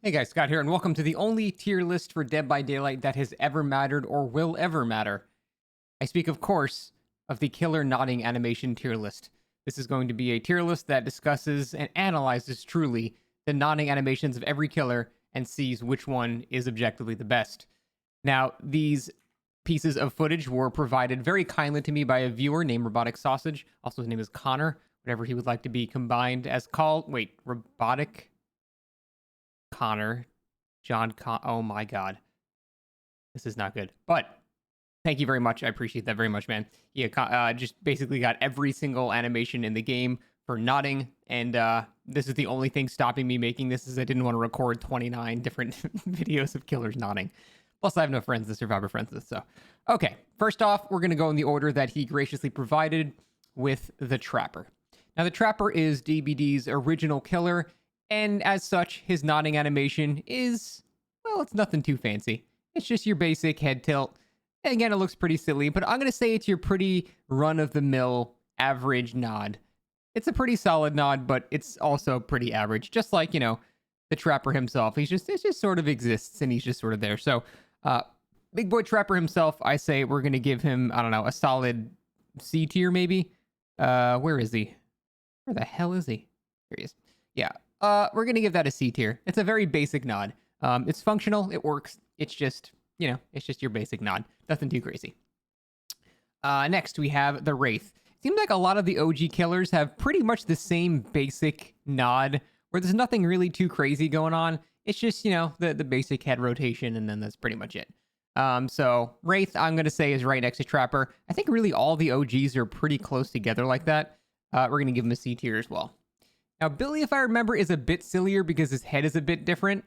Hey guys, Scott here, and welcome to the only tier list for Dead by Daylight that has ever mattered or will ever matter. I speak, of course, of the killer nodding animation tier list. This is going to be a tier list that discusses and analyzes truly the nodding animations of every killer and sees which one is objectively the best. Now, these pieces of footage were provided very kindly to me by a viewer named RoboticSausage. Also, his name is Connor, whatever he would like to be combined as called. Wait, Robotic Connor, oh my god, this is not good. But thank you very much. I appreciate that very much, man. He just basically got every single animation in the game for nodding, and this is the only thing stopping me making this is I didn't want to record 29 different videos of killers nodding. Plus, I have no friends, the Survivor friends list. So, okay. First off, we're going to go in the order that he graciously provided with the Trapper. Now, the Trapper is DBD's original killer, and as such, his nodding animation is, well, it's nothing too fancy. It's just your basic head tilt. And again, it looks pretty silly, but I'm going to say it's your pretty run-of-the-mill average nod. It's a pretty solid nod, but it's also pretty average. Just like, you know, the Trapper himself. It just sort of exists, and he's just sort of there. So, Big Boy Trapper himself, I say we're going to give him, I don't know, a solid C tier maybe. Where is he? Where the hell is he? Here he is. Yeah. We're going to give that a C tier. It's a very basic nod. It's functional. It works. It's just, you know, it's just your basic nod. Nothing too crazy. Next, we have the Wraith. Seems like a lot of the OG killers have pretty much the same basic nod, where there's nothing really too crazy going on. It's just, you know, the basic head rotation, and then that's pretty much it. So Wraith, I'm going to say, is right next to Trapper. I think really all the OGs are pretty close together like that. We're going to give him a C tier as well. Now, Billy, if I remember, is a bit sillier because his head is a bit different.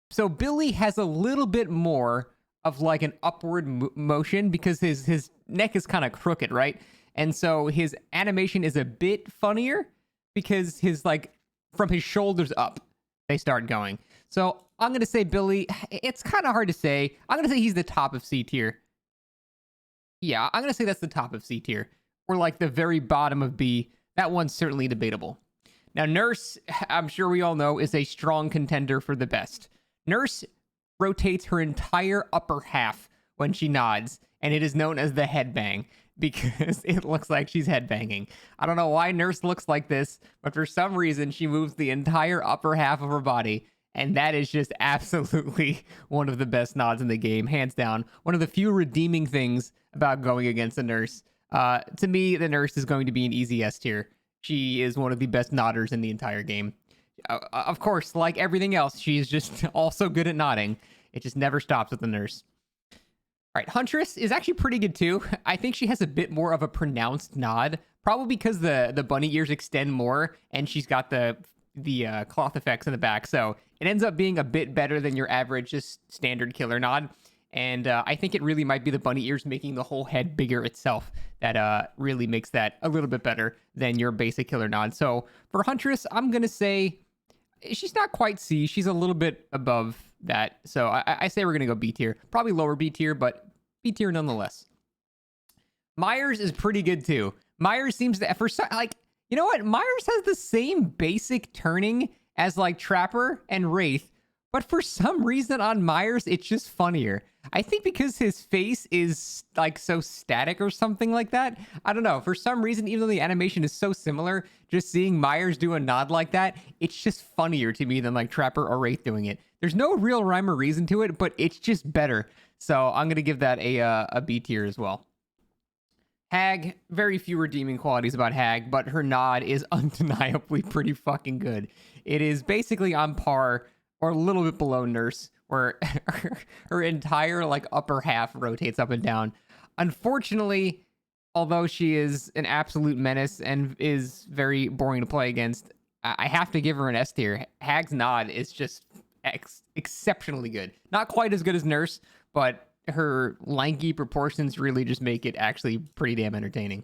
So Billy has a little bit more of like an upward motion because his neck is kind of crooked, right? And so his animation is a bit funnier because his, like, from his shoulders up, they start going. So I'm going to say Billy, it's kind of hard to say. I'm going to say he's the top of C tier. Yeah, I'm going to say that's the top of C tier. Or like the very bottom of B. That one's certainly debatable. Now, Nurse, I'm sure we all know, is a strong contender for the best. Nurse rotates her entire upper half when she nods, and it is known as the headbang because it looks like she's headbanging. I don't know why Nurse looks like this, but for some reason, she moves the entire upper half of her body, and that is just absolutely one of the best nods in the game, hands down. One of the few redeeming things about going against a Nurse. To me, the Nurse is going to be an easy S tier. She is one of the best nodders in the entire game. Of course, like everything else, she's just also good at nodding. It just never stops with the Nurse. All right, Huntress is actually pretty good too. I think she has a bit more of a pronounced nod, probably because the bunny ears extend more, and she's got the cloth effects in the back. So it ends up being a bit better than your average, just standard killer nod. And I think it really might be the bunny ears making the whole head bigger itself that really makes that a little bit better than your basic killer nod. So for Huntress, I'm going to say she's not quite C. She's a little bit above that. So I say we're going to go B tier. Probably lower B tier, but B tier nonetheless. Myers is pretty good too. Myers seems to, for some, like, you know what? Myers has the same basic turning as like Trapper and Wraith, but for some reason on Myers, it's just funnier. I think because his face is like so static or something like that. I don't know. For some reason, even though the animation is so similar, just seeing Myers do a nod like that, it's just funnier to me than like Trapper or Wraith doing it. There's no real rhyme or reason to it, but it's just better. So I'm going to give that a B tier as well. Hag, very few redeeming qualities about Hag, but her nod is undeniably pretty fucking good. It is basically on par or a little bit below Nurse, where her entire like upper half rotates up and down. Unfortunately, although she is an absolute menace and is very boring to play against, I have to give her an S tier. Hag's nod is just exceptionally good. Not quite as good as Nurse, but her lanky proportions really just make it actually pretty damn entertaining.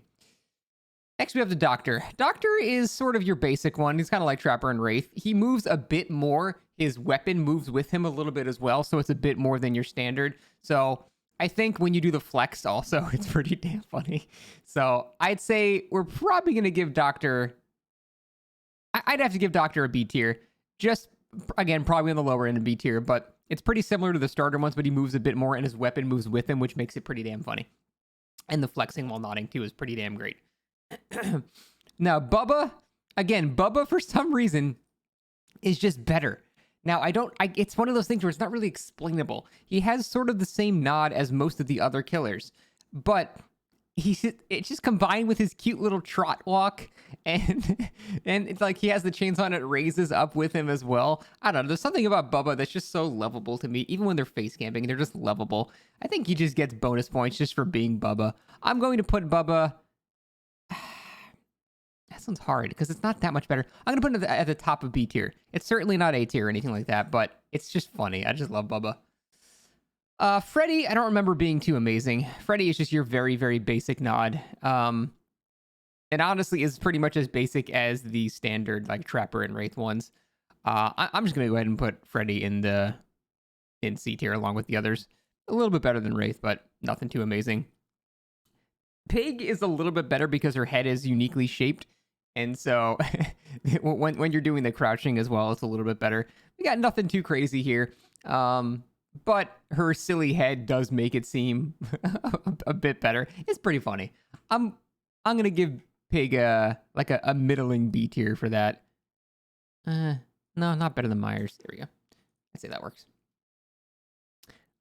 Next, we have the Doctor. Doctor is sort of your basic one. He's kind of like Trapper and Wraith. He moves a bit more. His weapon moves with him a little bit as well, so it's a bit more than your standard. So I think when you do the flex also, it's pretty damn funny. So I'd say we're probably going to give Doctor... I'd have to give Doctor a B tier, just Again, probably on the lower end of B tier, but it's pretty similar to the starter ones, but he moves a bit more and his weapon moves with him, which makes it pretty damn funny. And the flexing while nodding too is pretty damn great. Now, Bubba, again, Bubba for some reason is just better. Now, it's one of those things where it's not really explainable. He has sort of the same nod as most of the other killers, but it's just combined with his cute little trot walk, and it's like he has the chainsaw and it raises up with him as well. I don't know. There's something about Bubba that's just so lovable to me. Even when they're face camping, they're just lovable. I think he just gets bonus points just for being Bubba. I'm going to put Bubba... That sounds hard because it's not that much better. I'm going to put it at the top of B tier. It's certainly not A tier or anything like that, but it's just funny. I just love Bubba. Freddy, I don't remember being too amazing. Freddy is just your very, very basic nod. It honestly is pretty much as basic as the standard like Trapper and Wraith ones. I'm just going to go ahead and put Freddy in C tier along with the others. A little bit better than Wraith, but nothing too amazing. Pig is a little bit better because her head is uniquely shaped. And so when you're doing the crouching as well, it's a little bit better. We got nothing too crazy here. But her silly head does make it seem a bit better. It's pretty funny. I'm going to give Pig a middling B tier for that. No, not better than Myers. There we go. I'd say that works.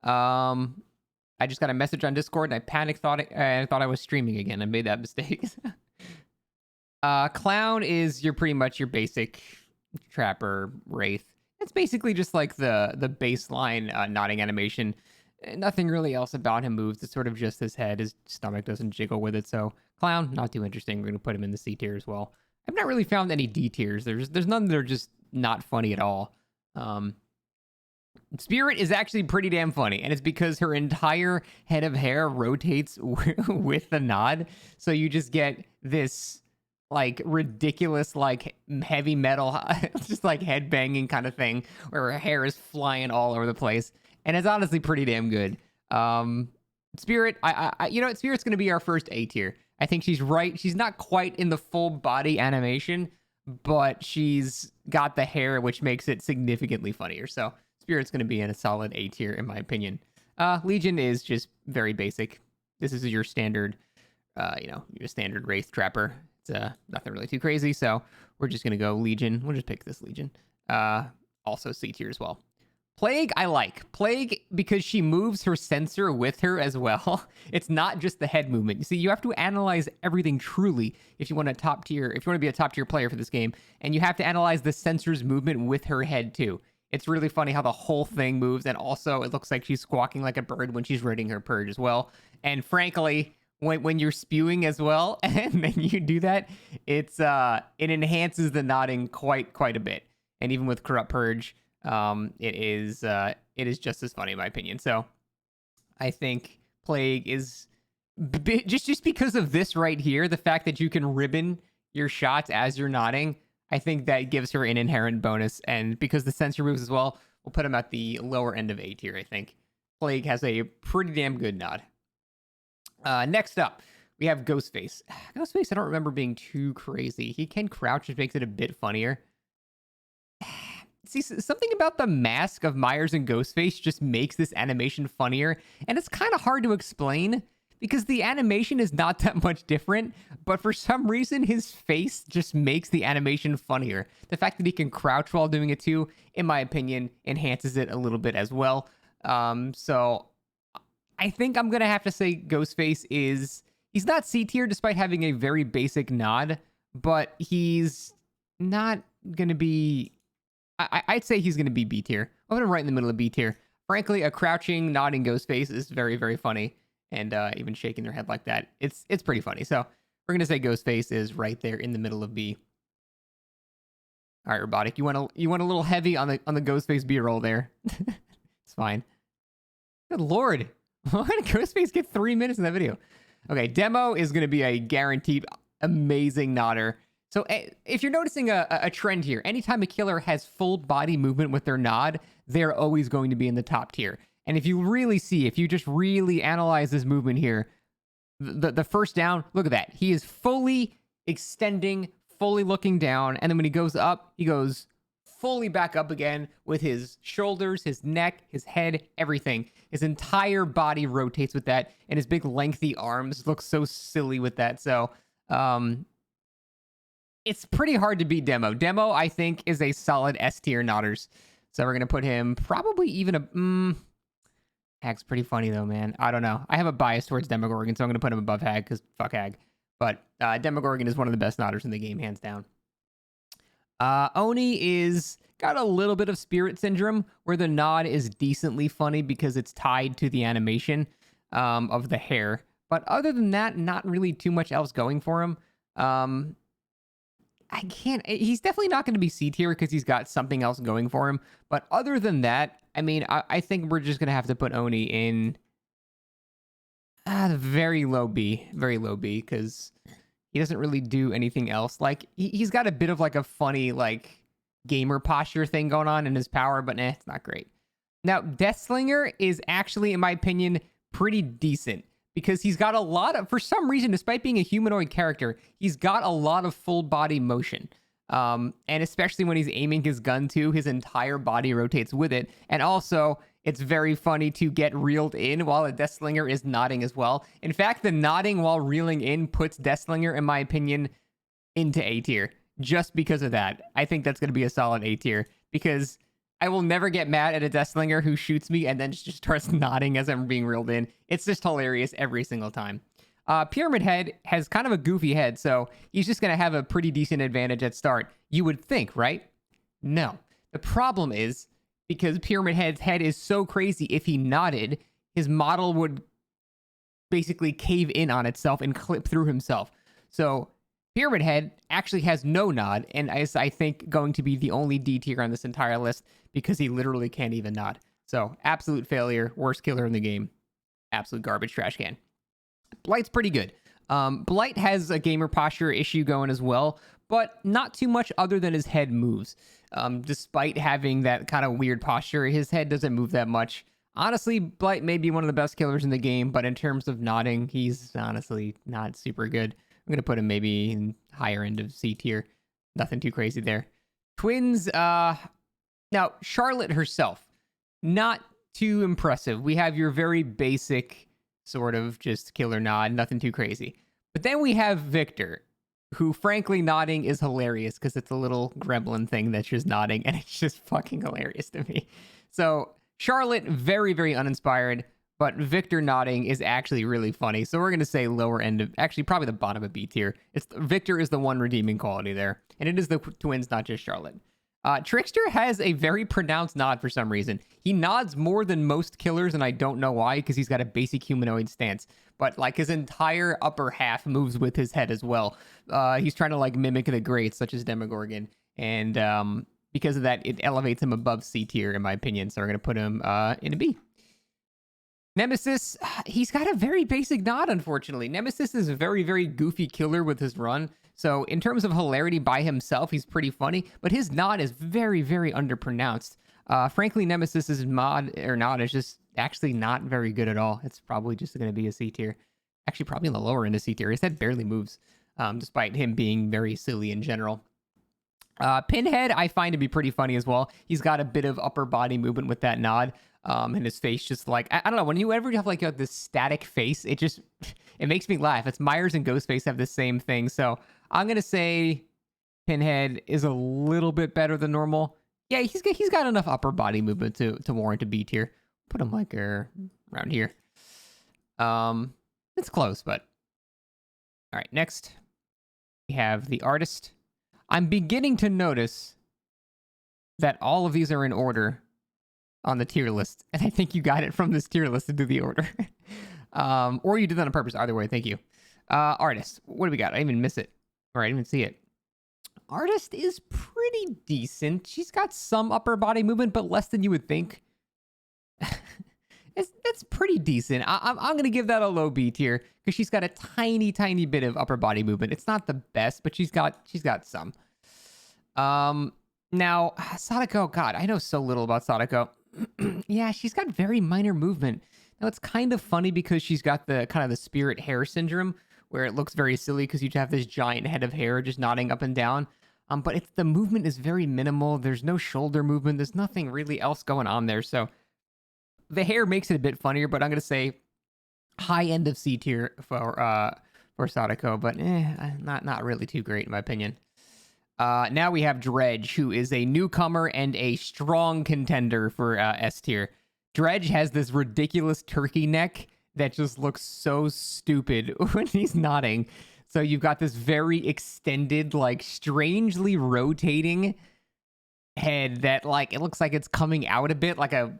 I just got a message on Discord and I panicked, thought I was streaming again. I made that mistake. Clown is pretty much your basic Trapper Wraith. It's basically just like the baseline nodding animation. Nothing really else about him moves. It's sort of just his head. His stomach doesn't jiggle with it. So Clown, not too interesting. We're going to put him in the C tier as well. I've not really found any D tiers. There's none that are just not funny at all. Spirit is actually pretty damn funny, and it's because her entire head of hair rotates with the nod. So you just get this like ridiculous like heavy metal just like head banging kind of thing where her hair is flying all over the place, and it's honestly pretty damn good. Spirit, Spirit's gonna be our first A tier. I think she's right. She's not quite in the full body animation, but she's got the hair, which makes it significantly funnier. So Spirit's gonna be in a solid A tier in my opinion. Legion is just very basic. This is your standard your standard Wraith Trapper. Nothing really too crazy, so we're just gonna go Legion. We'll just pick this Legion. Also C tier as well. Plague, I like. Plague because she moves her sensor with her as well. It's not just the head movement. You see, you have to analyze everything truly if you want to be a top tier player for this game, and you have to analyze the sensor's movement with her head too. It's really funny how the whole thing moves, and also it looks like she's squawking like a bird when she's raiding her purge as well. And frankly, when you're spewing as well, and then you do that, it enhances the nodding quite a bit. And even with Corrupt Purge, it is just as funny in my opinion. So I think Plague is just because of this right here, the fact that you can ribbon your shots as you're nodding, I think that gives her an inherent bonus. And because the sensor moves as well, we'll put him at the lower end of A tier, I think. Plague has a pretty damn good nod. Next up, we have Ghostface. Ghostface, I don't remember being too crazy. He can crouch, which makes it a bit funnier. See, something about the mask of Myers and Ghostface just makes this animation funnier, and it's kind of hard to explain because the animation is not that much different, but for some reason his face just makes the animation funnier. The fact that he can crouch while doing it too, in my opinion, enhances it a little bit as well. So I think I'm going to have to say Ghostface he's not C tier despite having a very basic nod, but he's not going to be... I'd say he's going to be B tier. I'm going to right in the middle of B tier. Frankly, a crouching, nodding Ghostface is very, very funny. And even shaking their head like that, it's pretty funny. So we're going to say Ghostface is right there in the middle of B. All right, Robotic, you want a little heavy on the Ghostface B-roll there. It's fine. Good Lord. Why did Ghostface get 3 minutes in that video? Okay, Demo is going to be a guaranteed amazing nodder. So if you're noticing a trend here, anytime a killer has full body movement with their nod, they're always going to be in the top tier. And if you just really analyze this movement here, the first down, look at that. He is fully extending, fully looking down. And then when he goes up, he goes fully back up again with his shoulders, his neck, his head, everything. His entire body rotates with that, and his big lengthy arms look so silly with that. So, it's pretty hard to beat Demo. Demo, I think, is a solid S tier Nodders. So we're going to put him probably even a... Hag's pretty funny, though, man. I don't know. I have a bias towards Demogorgon, so I'm going to put him above Hag, because fuck Hag. But Demogorgon is one of the best Nodders in the game, hands down. Oni is got a little bit of Spirit Syndrome, where the nod is decently funny because it's tied to the animation of the hair. But other than that, not really too much else going for him. I can't... He's definitely not going to be C tier because he's got something else going for him. But other than that, I mean, I think we're just going to have to put Oni in very low B. Very low B, because he doesn't really do anything else. Like, he's got a bit of, like, a funny, like, gamer posture thing going on in his power, but it's not great. Now, Deathslinger is actually, in my opinion, pretty decent. Because he's got a lot of, for some reason, despite being a humanoid character, he's got a lot of full body motion. And especially when he's aiming his gun too, his entire body rotates with it. And also, it's very funny to get reeled in while a Deathslinger is nodding as well. In fact, the nodding while reeling in puts Deathslinger, in my opinion, into A tier. Just because of that. I think that's going to be a solid A tier. Because I will never get mad at a Deathslinger who shoots me and then just starts nodding as I'm being reeled in. It's just hilarious every single time. Pyramid Head has kind of a goofy head, so he's just going to have a pretty decent advantage at start. You would think, right? No. The problem is, because Pyramid Head's head is so crazy, if he nodded, his model would basically cave in on itself and clip through himself. So Pyramid Head actually has no nod, and is, I think, going to be the only D tier on this entire list because he literally can't even nod. So, absolute failure, worst killer in the game. Absolute garbage trash can. Blight's pretty good. Blight has a gamer posture issue going as well, but not too much other than his head moves. Despite having that kind of weird posture, his head doesn't move that much. Honestly, Blight may be one of the best killers in the game, but in terms of nodding, he's honestly not super good. I'm going to put him maybe in higher end of C tier. Nothing too crazy there. Twins, now, Charlotte herself, not too impressive. We have your very basic sort of just killer nod, nothing too crazy. But then we have Victor, who frankly nodding is hilarious because it's a little gremlin thing that's just nodding, and it's just fucking hilarious to me. So, Charlotte, very, very uninspired. But Victor nodding is actually really funny. So we're going to say lower end of... Actually, probably the bottom of B tier. Victor is the one redeeming quality there. And it is the twins, not just Charlotte. Trickster has a very pronounced nod for some reason. He nods more than most killers, and I don't know why, because he's got a basic humanoid stance. But, like, his entire upper half moves with his head as well. He's trying to, like, mimic the greats, such as Demogorgon. And because of that, it elevates him above C tier, in my opinion. So we're going to put him in a B. Nemesis, he's got a very basic nod, unfortunately. Nemesis is a very, very goofy killer with his run. So in terms of hilarity by himself, he's pretty funny, but his nod is very, very underpronounced. Frankly, Nemesis's nod is just actually not very good at all. It's probably just going to be a C tier. Actually, probably in the lower end of C tier. His head barely moves, despite him being very silly in general. Pinhead, I find to be pretty funny as well. He's got a bit of upper body movement with that nod. And his face just like, I don't know, when you ever have like this static face, it makes me laugh. It's Myers and Ghostface have the same thing. So I'm going to say Pinhead is a little bit better than normal. Yeah, he's got enough upper body movement to warrant a B tier. Put him like around here. It's close, but all right, next we have the artist. I'm beginning to notice that all of these are in order on the tier list, and I think you got it from this tier list to do the order. Or you did that on purpose. Either way, thank you. Artist, what do we got? I didn't even miss it. Or I didn't even see it. Artist is pretty decent. She's got some upper body movement, but less than you would think. That's pretty decent. I'm going to give that a low B tier, because she's got a tiny, tiny bit of upper body movement. It's not the best, but she's got some. Now, Sadako, God, I know so little about Sadako. Yeah, she's got very minor movement. Now, it's kind of funny because she's got the kind of the spirit hair syndrome, where it looks very silly because you have this giant head of hair just nodding up and down. But the movement is very minimal. There's no shoulder movement. There's nothing really else going on there. So the hair makes it a bit funnier, but I'm gonna say high end of C tier for Sadako, but not really too great in my opinion. Now we have Dredge, who is a newcomer and a strong contender for S tier. Dredge has this ridiculous turkey neck that just looks so stupid when he's nodding. So you've got this very extended, like strangely rotating head that like it looks like it's coming out a bit like a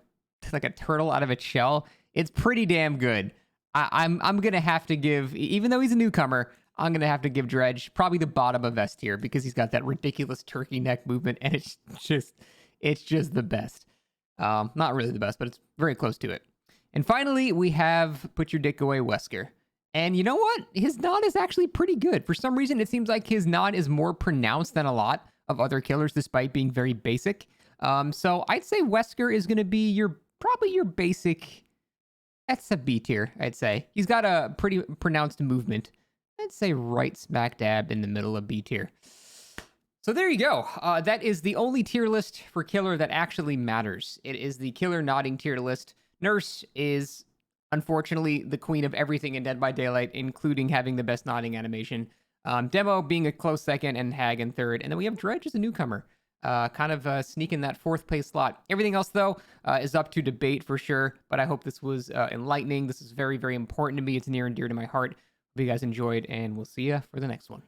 turtle out of its shell. It's pretty damn good. I'm gonna have to give, even though he's a newcomer, I'm gonna have to give Dredge probably the bottom of S tier because he's got that ridiculous turkey neck movement and it's just the best. Not really the best, but it's very close to it. And finally, we have Put Your Dick Away Wesker. And you know what? His nod is actually pretty good. For some reason, it seems like his nod is more pronounced than a lot of other killers, despite being very basic. So I'd say Wesker is going to be probably your basic. That's a B tier, I'd say. He's got a pretty pronounced movement. I'd say right smack dab in the middle of B tier. So there you go. That is the only tier list for killer that actually matters. It is the killer nodding tier list. Nurse is, unfortunately, the queen of everything in Dead by Daylight, including having the best nodding animation. Demo being a close second, and Hag in third. And then we have Dredge as a newcomer, kind of sneaking that fourth place slot. Everything else, though, is up to debate for sure. But I hope this was enlightening. This is very, very important to me. It's near and dear to my heart. Hope you guys enjoyed, and we'll see you for the next one.